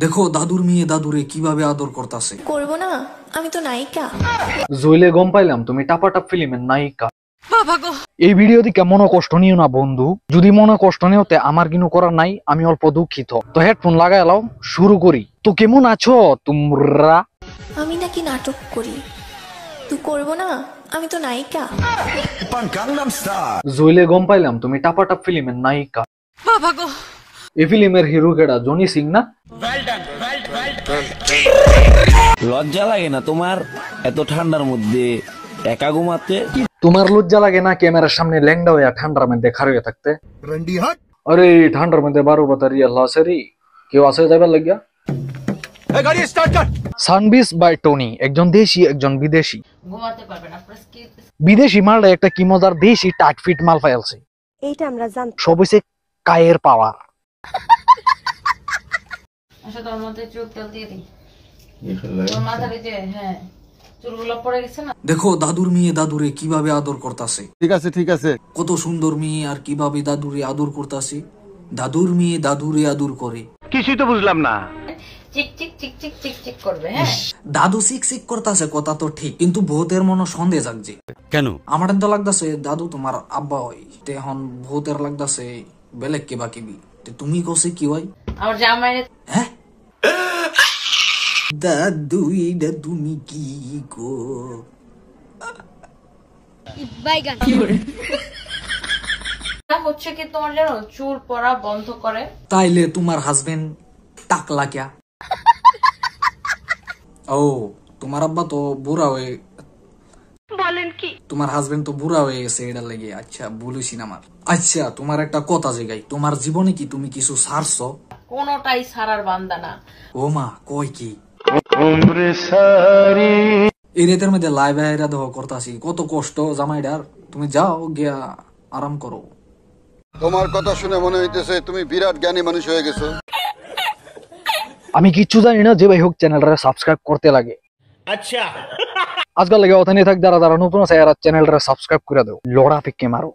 দেখো দাদুর মেয়ে দাদুরে কিভাবে আদর করতেছে। করব না, আমি তো নায়িকা। জইলে গম পাইলাম তুমি টাপাটাপ ফিল্মের নায়িকা। এই ভিডিও দিকে মনে কষ্ট নিও না বন্ধু, যদি মনে কষ্ট নিও তে আমার কিছু করার নাই, আমি অল্প দুঃখিত। তো হেডফোন লাগাই লাও, শুরু করি। তো কেমন আছো তোমরা? আমি নাকি নাটক করি? তুই করব না, আমি তো নায়িকা। জইলে গম পাইলাম তুমি টাপাটাপ ফিল্মের নায়িকা। এই ফিল্মের হিরো কেডা? জনি সিং না? লজ্জা লাগে না তোমার এত ঠান্ডার মধ্যে একা ঘুমাতে? তোমার লজ্জা লাগে না ক্যামেরার সামনে ল্যাংডা হইয়া ঠান্ডার মধ্যে খাড়িয়ে থাকতে? আরে ঠান্ডার মধ্যে 12 বাতারি আল্লাহ সেরি কেউ আছে যাইবার লাগিয়া? সানবিস বাই টনি, একজন দেশি একজন বিদেশি। বিদেশি মালটা একটা কি মজার, দেশি টাইট ফিট মাল পাইলছে। এইটা আমরা জানি। সব হইছে কায়ের পাওয়ার। আচ্ছা তোর মধ্যে চুল তেল দিয়ে দিই। তোর মাথার এই যে চুলগুলো পড়ে গেছে না। দেখো দাদুর মেয়ে দাদুরে কিভাবে আদর করতেছে। ঠিক আছে ঠিক আছে। কত সুন্দর মেয়ে আর কিভাবে দাদুরে আদর করতেছে। দাদুর মেয়ে দাদুরে আদর করে। কিছুই তো বুঝলাম না। চিক চিক চিক চিক চিক চিক করবে। দাদু সিক সিক করতেছে কথা তো ঠিক, কিন্তু ভূতের মনে সন্দেহ জাগছে। কেন? আমার তো লাগতেছে দাদু তোমার আব্বা হয়, এখন ভূতের লাগতেছে বেলেগ কিবা কিবি। তুমি কসে কি হয়? আমার জামাই। হ্যাঁ দাদু এটা তুমি কি গো? হচ্ছে কি তোমার জানো চুল পড়া বন্ধ করে। তাইলে তোমার হাজবেন্ড টাকলা ক্যা? ও তোমার আব্বা তো বুড়া হয়ে, বলেন কি? তোমার হাজবেন্ড তো বুড়া হয়ে গেছে এটা লেগে। আচ্ছা বলেছি আমার। আচ্ছা তোমার একটা কথা জিগাই, তোমার জীবনে কি তুমি কিছু ছাড়ছো? কোনটাই ছাড়ার বান্দা না। ও মা কই কি এই রেতের মধ্যে লাইভ আইরা দেহ করতাছি, কত কষ্ট জামাইডার। তুমি যাও গিয়া আরাম করো। তোমার কথা শুনে মনে হইতেছে তুমি বিরাট জ্ঞানী মানুষ হয়ে গেছো। আমি কিচ্ছু জানি না, যে ভাই হোক চ্যানেলটা সাবস্ক্রাইব করতে লাগে। আচ্ছা আজকাল লাগে ওখানে থাক, যারা যারা নতুন আছে এরা চ্যানেলটা সাবস্ক্রাইব করে দাও, লড়া ফিকে মারো।